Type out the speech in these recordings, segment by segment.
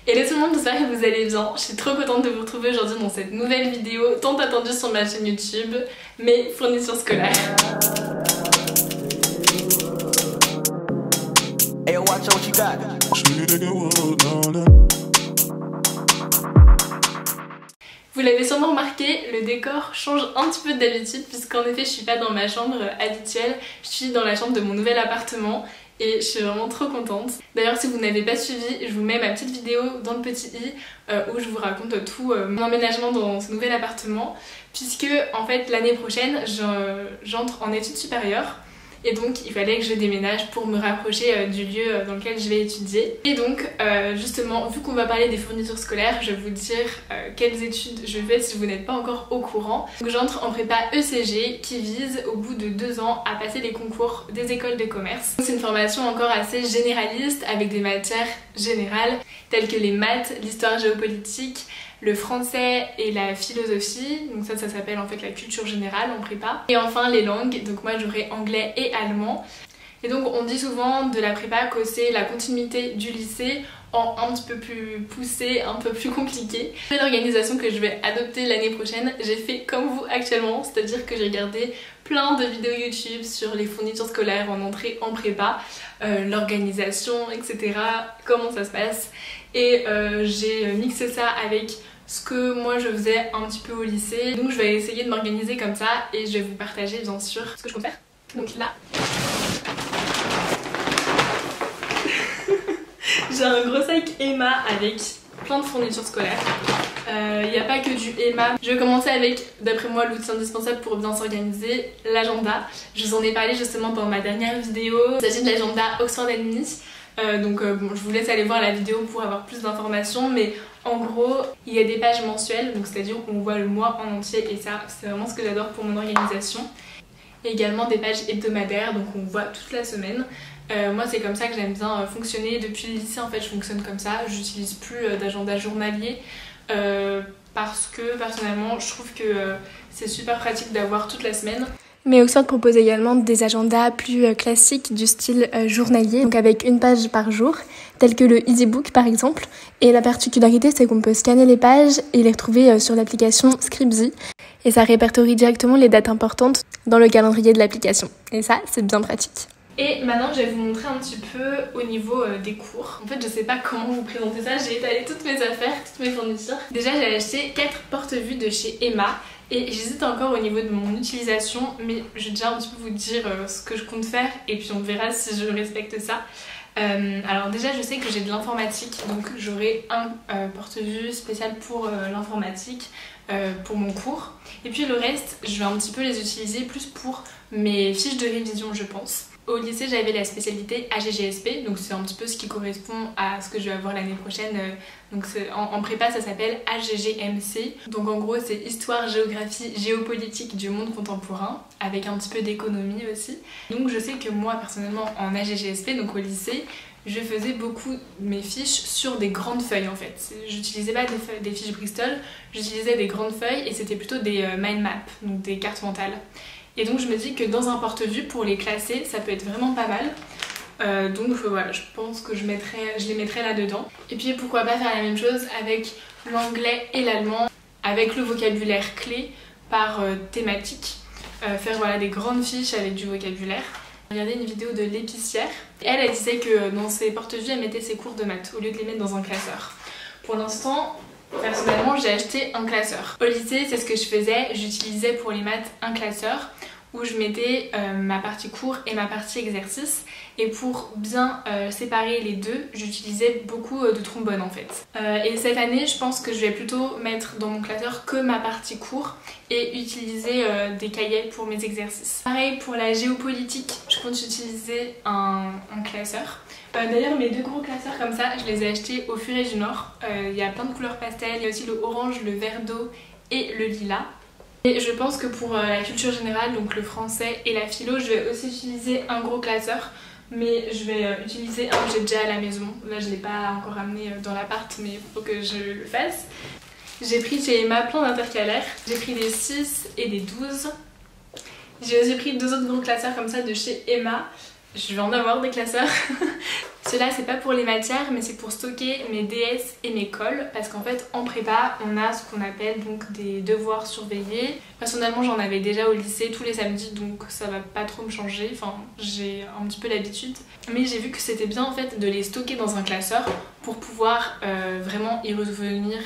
Hello tout le monde, j'espère que vous allez bien. Je suis trop contente de vous retrouver aujourd'hui dans cette nouvelle vidéo tant attendue sur ma chaîne YouTube, mes fournitures scolaires. Vous l'avez sûrement remarqué, le décor change un petit peu d'habitude puisqu'en effet je suis pas dans ma chambre habituelle, je suis dans la chambre de mon nouvel appartement. Et je suis vraiment trop contente. D'ailleurs si vous n'avez pas suivi, je vous mets ma petite vidéo dans le petit i où je vous raconte tout mon emménagement dans ce nouvel appartement. Puisque en fait l'année prochaine j'entre en études supérieures. Et donc il fallait que je déménage pour me rapprocher du lieu dans lequel je vais étudier. Et donc justement, vu qu'on va parler des fournitures scolaires, je vais vous dire quelles études je fais si vous n'êtes pas encore au courant. Donc j'entre en prépa ECG qui vise au bout de 2 ans à passer les concours des écoles de commerce. C'est une formation encore assez généraliste avec des matières générales telles que les maths, l'histoire géopolitique, le français et la philosophie, donc ça s'appelle en fait la culture générale en prépa. Et enfin les langues, donc moi j'aurai anglais et allemand. Et donc on dit souvent de la prépa que c'est la continuité du lycée en un petit peu plus poussé, un peu plus compliqué. L'organisation que je vais adopter l'année prochaine, j'ai fait comme vous actuellement, c'est-à-dire que j'ai regardé plein de vidéos YouTube sur les fournitures scolaires en entrée en prépa, l'organisation, etc., comment ça se passe. Et j'ai mixé ça avec ce que moi je faisais un petit peu au lycée. Donc je vais essayer de m'organiser comme ça et je vais vous partager bien sûr ce que je compte faire. Donc là, j'ai un gros sac Emma avec plein de fournitures scolaires. Il n'y a pas que du Emma. Je vais commencer avec, d'après moi, l'outil indispensable pour bien s'organiser, l'agenda. Je vous en ai parlé justement dans ma dernière vidéo. Il s'agit de l'agenda Oxford Enemy. Bon, je vous laisse aller voir la vidéo pour avoir plus d'informations, mais en gros il y a des pages mensuelles, donc c'est à dire qu'on voit le mois en entier et ça c'est vraiment ce que j'adore pour mon organisation. Et également des pages hebdomadaires, donc on voit toute la semaine. Moi c'est comme ça que j'aime bien fonctionner. Depuis le lycée en fait je fonctionne comme ça, j'utilise plus d'agenda journalier parce que personnellement je trouve que c'est super pratique d'avoir toute la semaine. Mais Oxford propose également des agendas plus classiques du style journalier, donc avec une page par jour, tel que le EasyBook par exemple. Et la particularité c'est qu'on peut scanner les pages et les retrouver sur l'application Scribzy. Et ça répertorie directement les dates importantes dans le calendrier de l'application. Et ça, c'est bien pratique. Et maintenant je vais vous montrer un petit peu au niveau des cours. En fait je sais pas comment vous présenter ça, j'ai étalé toutes mes affaires, toutes mes fournitures. Déjà j'ai acheté 4 porte-vues de chez Emma. Et j'hésite encore au niveau de mon utilisation, mais je vais déjà un petit peu vous dire ce que je compte faire et puis on verra si je respecte ça. Alors déjà je sais que j'ai de l'informatique, donc j'aurai un porte-vue spécial pour l'informatique, pour mon cours. Et puis le reste, je vais un petit peu les utiliser plus pour mes fiches de révision je pense. Au lycée j'avais la spécialité AGGSP, donc c'est un petit peu ce qui correspond à ce que je vais avoir l'année prochaine. Donc en prépa ça s'appelle AGGMC. Donc en gros c'est histoire, géographie, géopolitique du monde contemporain, avec un petit peu d'économie aussi. Donc je sais que moi personnellement en AGGSP, donc au lycée, je faisais beaucoup mes fiches sur des grandes feuilles en fait. J'utilisais pas des fiches Bristol, j'utilisais des grandes feuilles et c'était plutôt des mind maps, donc des cartes mentales. Et donc je me dis que dans un porte-vue pour les classer ça peut être vraiment pas mal. Donc voilà, je pense que je les mettrai là-dedans. Et puis pourquoi pas faire la même chose avec l'anglais et l'allemand, avec le vocabulaire clé par thématique. Faire voilà, des grandes fiches avec du vocabulaire. J'ai regardé une vidéo de l'épicière. Elle disait que dans ses porte-vues, elle mettait ses cours de maths au lieu de les mettre dans un classeur. Pour l'instant, personnellement, j'ai acheté un classeur. Au lycée, c'est ce que je faisais. J'utilisais pour les maths un classeur où je mettais ma partie cours et ma partie exercice. Et pour bien séparer les deux, j'utilisais beaucoup de trombone en fait. Et cette année, je pense que je vais plutôt mettre dans mon classeur que ma partie cours et utiliser des cahiers pour mes exercices. Pareil pour la géopolitique, je compte utiliser un classeur. D'ailleurs mes 2 gros classeurs comme ça, je les ai achetés au Furet du Nord. Il y a plein de couleurs pastel, il y a aussi le orange, le vert d'eau et le lilas. Et je pense que pour la culture générale, donc le français et la philo, je vais aussi utiliser un gros classeur. Mais je vais utiliser un que j'ai déjà à la maison. Là je ne l'ai pas encore amené dans l'appart mais il faut que je le fasse. J'ai pris chez Emma plein d'intercalaires. J'ai pris des 6 et des 12. J'ai aussi pris 2 autres gros classeurs comme ça de chez Emma. Je vais en avoir des classeurs. Cela c'est pas pour les matières mais c'est pour stocker mes DS et mes cols parce qu'en fait en prépa on a ce qu'on appelle donc des devoirs surveillés. Personnellement j'en avais déjà au lycée tous les samedis donc ça va pas trop me changer, enfin j'ai un petit peu l'habitude. Mais j'ai vu que c'était bien en fait de les stocker dans un classeur pour pouvoir vraiment y revenir,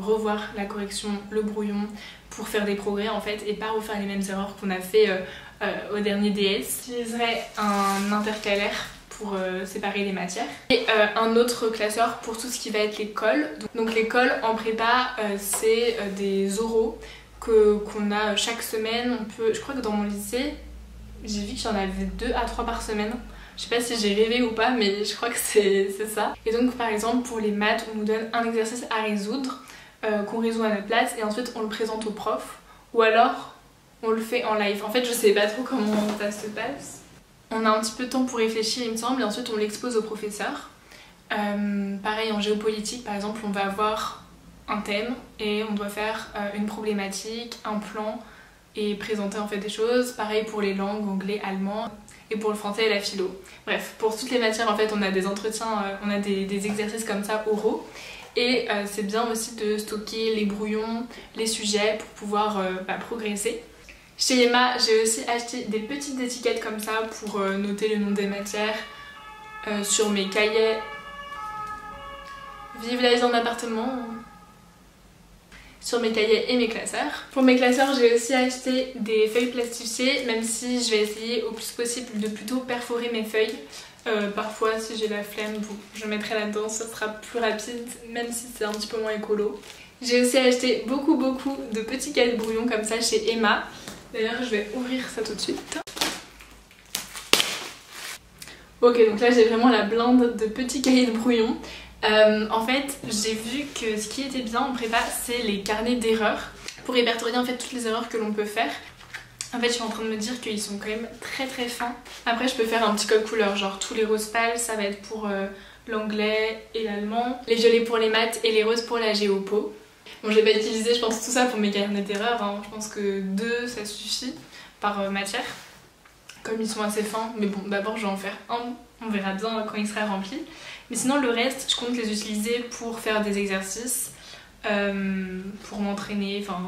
revoir la correction, le brouillon, pour faire des progrès en fait et pas refaire les mêmes erreurs qu'on a fait au dernier DS. J'utiliserai un intercalaire pour séparer les matières et un autre classeur pour tout ce qui va être les cols. Donc les cols en prépa c'est des oraux qu'on a chaque semaine. Je crois que dans mon lycée j'ai vu qu'il y en avait 2 à 3 par semaine. Je sais pas si j'ai rêvé ou pas mais je crois que c'est ça. Et donc par exemple pour les maths on nous donne un exercice à résoudre qu'on résout à notre place et ensuite on le présente au prof ou alors on le fait en live. En fait je sais pas trop comment ça se passe. On a un petit peu de temps pour réfléchir il me semble et ensuite on l'expose au professeur. Pareil en géopolitique par exemple on va avoir un thème et on doit faire une problématique, un plan et présenter en fait des choses. Pareil pour les langues, anglais, allemand et pour le français et la philo. Bref, pour toutes les matières en fait on a des entretiens, on a des exercices comme ça oraux. Et c'est bien aussi de stocker les brouillons, les sujets pour pouvoir progresser. Chez Emma, j'ai aussi acheté des petites étiquettes comme ça pour noter le nom des matières sur mes cahiers. Vive la vie en appartement! Sur mes cahiers et mes classeurs. Pour mes classeurs, j'ai aussi acheté des feuilles plastifiées, même si je vais essayer au plus possible de plutôt perforer mes feuilles. Parfois, si j'ai la flemme, bon, je mettrai là-dedans, ça sera plus rapide, même si c'est un petit peu moins écolo. J'ai aussi acheté beaucoup de petits cahiers de brouillon comme ça chez Emma. D'ailleurs, je vais ouvrir ça tout de suite. Ok, donc là j'ai vraiment la blinde de petits cahiers de brouillon. En fait, j'ai vu que ce qui était bien en prépa, c'est les carnets d'erreurs pour répertorier en fait toutes les erreurs que l'on peut faire. En fait, je suis en train de me dire qu'ils sont quand même très fins. Après, je peux faire un petit code couleur, genre tous les roses pâles, ça va être pour l'anglais et l'allemand, les violets pour les maths et les roses pour la géopo. Bon, je vais pas utiliser, je pense, tout ça pour mes carnets d'erreurs, hein. Je pense que 2 ça suffit par matière, comme ils sont assez fins. Mais bon, d'abord, je vais en faire un, on verra bien quand il sera rempli. Mais sinon, le reste, je compte les utiliser pour faire des exercices, pour m'entraîner, enfin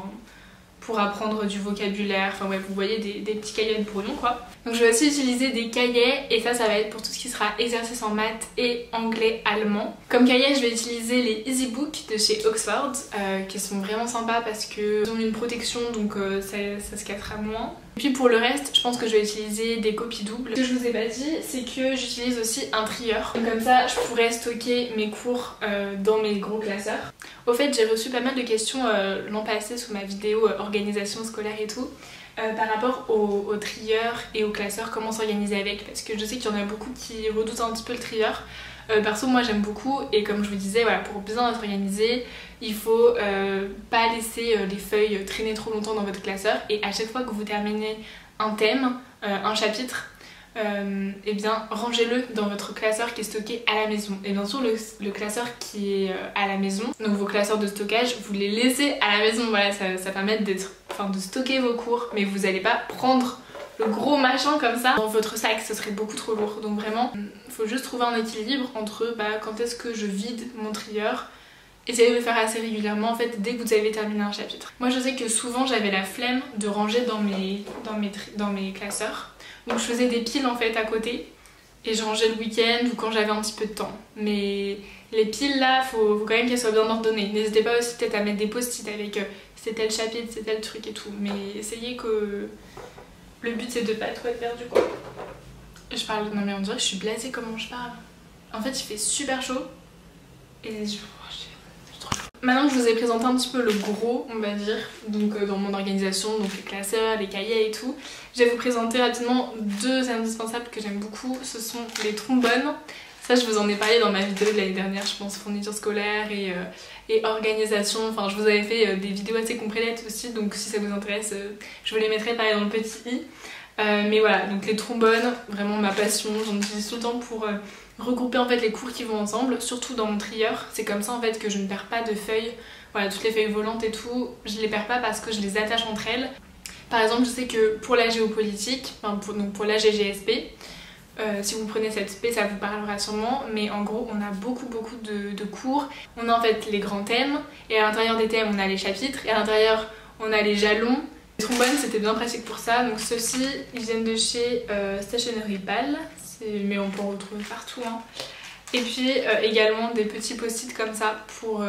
pour apprendre du vocabulaire, enfin ouais, vous voyez des petits cahiers de brouillon quoi. Donc je vais aussi utiliser des cahiers et ça va être pour tout ce qui sera exercice en maths et anglais, allemand. Comme cahier je vais utiliser les EasyBook de chez Oxford qui sont vraiment sympas parce qu'ils ont une protection donc ça se cassera moins. Et puis pour le reste je pense que je vais utiliser des copies doubles. Ce que je vous ai pas dit c'est que j'utilise aussi un trieur. Donc comme ça je pourrais stocker mes cours dans mes gros classeurs. Au fait j'ai reçu pas mal de questions l'an passé sous ma vidéo organisation scolaire et tout par rapport au trieur et au classeur, comment s'organiser avec, parce que je sais qu'il y en a beaucoup qui redoutent un petit peu le trieur. Perso moi j'aime beaucoup et comme je vous disais voilà, pour bien être organisé il faut pas laisser les feuilles traîner trop longtemps dans votre classeur et à chaque fois que vous terminez un thème, un chapitre, et bien rangez-le dans votre classeur qui est stocké à la maison. Et bien sûr le classeur qui est à la maison, donc vos classeurs de stockage, vous les laissez à la maison, voilà, ça permet de stocker vos cours, mais vous n'allez pas prendre le gros machin comme ça dans votre sac, ce serait beaucoup trop lourd. Donc vraiment, il faut juste trouver un équilibre entre quand est-ce que je vide mon trieur. Essayez de le faire assez régulièrement en fait dès que vous avez terminé un chapitre. Moi je sais que souvent j'avais la flemme de ranger dans mes classeurs. Donc je faisais des piles en fait à côté et je rangeais le week-end ou quand j'avais un petit peu de temps. Mais les piles là, faut quand même qu'elles soient bien ordonnées. N'hésitez pas aussi peut-être à mettre des post-it avec c'est tel chapitre, c'est tel truc et tout. Mais essayez que... Le but c'est de pas trop être perdu quoi. Je parle... Non mais on dirait que je suis blasée comment je parle. En fait il fait super chaud et maintenant que je vous ai présenté un petit peu le gros, on va dire, donc dans mon organisation, donc les classeurs, les cahiers et tout, je vais vous présenter rapidement 2 indispensables que j'aime beaucoup. Ce sont les trombones. Ça, je vous en ai parlé dans ma vidéo de l'année dernière, je pense, fourniture scolaire et organisation. Enfin, je vous avais fait des vidéos assez complètes aussi, donc si ça vous intéresse, je vous les mettrai pareil dans le petit i. Mais voilà, donc les trombones, vraiment ma passion, j'en utilise tout le temps pour... regrouper en fait les cours qui vont ensemble, surtout dans mon trieur. C'est comme ça en fait que je ne perds pas de feuilles. Voilà, toutes les feuilles volantes et tout, je les perds pas parce que je les attache entre elles. Par exemple, je sais que pour la géopolitique, pour la GGSP, Si vous prenez cette spé, ça vous parlera sûrement, mais en gros on a beaucoup de cours. On a en fait les grands thèmes, et à l'intérieur des thèmes on a les chapitres, et à l'intérieur on a les jalons. Les trombones c'était bien pratique pour ça, donc ceux-ci ils viennent de chez Stationery Pal, mais on peut en retrouver partout hein. Et puis également des petits post-it comme ça pour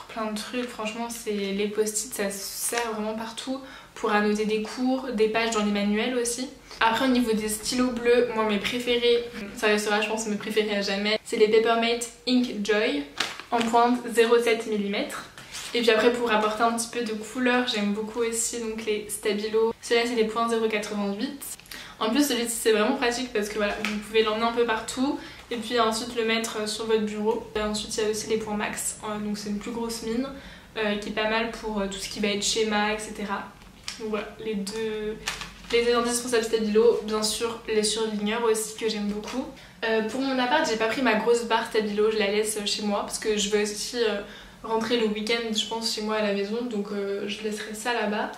plein de trucs. Franchement les post-it ça sert vraiment partout pour annoter des cours, des pages dans les manuels aussi. Après au niveau des stylos bleus, moi mes préférés, ça restera je pense mes préférés à jamais, c'est les Papermate Ink Joy en pointe 0,7 mm. Et puis après pour apporter un petit peu de couleur, j'aime beaucoup aussi donc les Stabilo. Ceux-là c'est les points 0,88. En plus celui-ci c'est vraiment pratique parce que voilà, vous pouvez l'emmener un peu partout et puis ensuite le mettre sur votre bureau. Et ensuite il y a aussi les points max, donc c'est une plus grosse mine qui est pas mal pour tout ce qui va être schéma, etc. Donc voilà, les deux indispensables Stabilo, bien sûr les surligneurs aussi que j'aime beaucoup. Pour mon appart j'ai pas pris ma grosse barre Stabilo, je la laisse chez moi parce que je veux aussi rentrer le week-end je pense chez moi à la maison, donc je laisserai ça là-bas.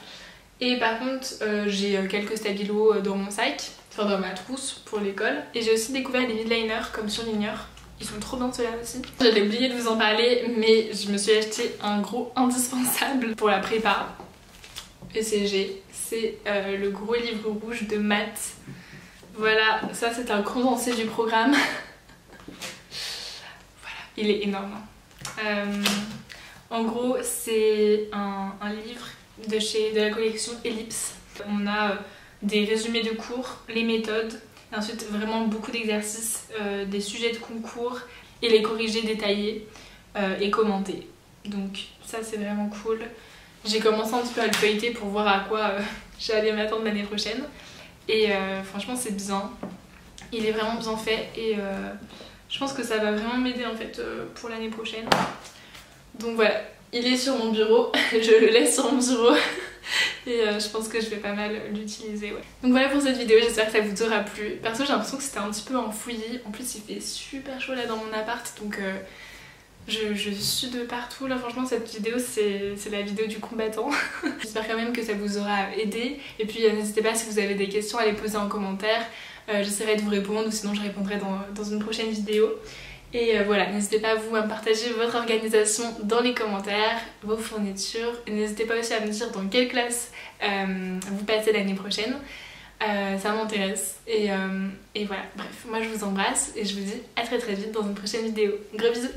Et par contre j'ai quelques stabilos dans mon sac, enfin dans ma trousse pour l'école. Et j'ai aussi découvert les midliners comme surligneurs. Ils sont trop bien ceux-là aussi. J'avais oublié de vous en parler mais je me suis acheté un gros indispensable pour la prépa ECG. C'est le gros livre rouge de maths. Voilà, ça c'est un condensé du programme. Voilà, il est énorme. En gros c'est un livre de la collection Ellipse. On a des résumés de cours, les méthodes, et ensuite vraiment beaucoup d'exercices, des sujets de concours et les corrigés détaillés et commentés. Donc ça c'est vraiment cool. J'ai commencé un petit peu à le feuilleter pour voir à quoi j'allais m'attendre l'année prochaine. Et franchement c'est bien. Il est vraiment bien fait et je pense que ça va vraiment m'aider en fait pour l'année prochaine. Donc voilà, il est sur mon bureau, je le laisse sur mon bureau et je pense que je vais pas mal l'utiliser. Ouais. Donc voilà pour cette vidéo, j'espère que ça vous aura plu. Perso j'ai l'impression que c'était un petit peu enfouilli, en plus il fait super chaud là dans mon appart donc je suis de partout là. Franchement cette vidéo c'est la vidéo du combattant. J'espère quand même que ça vous aura aidé et puis n'hésitez pas si vous avez des questions à les poser en commentaire. J'essaierai de vous répondre ou sinon je répondrai dans une prochaine vidéo. Et voilà, n'hésitez pas vous à me partager votre organisation dans les commentaires, vos fournitures. N'hésitez pas aussi à me dire dans quelle classe vous passez l'année prochaine. Ça m'intéresse. Et voilà, bref, moi je vous embrasse et je vous dis à très vite dans une prochaine vidéo. Gros bisous!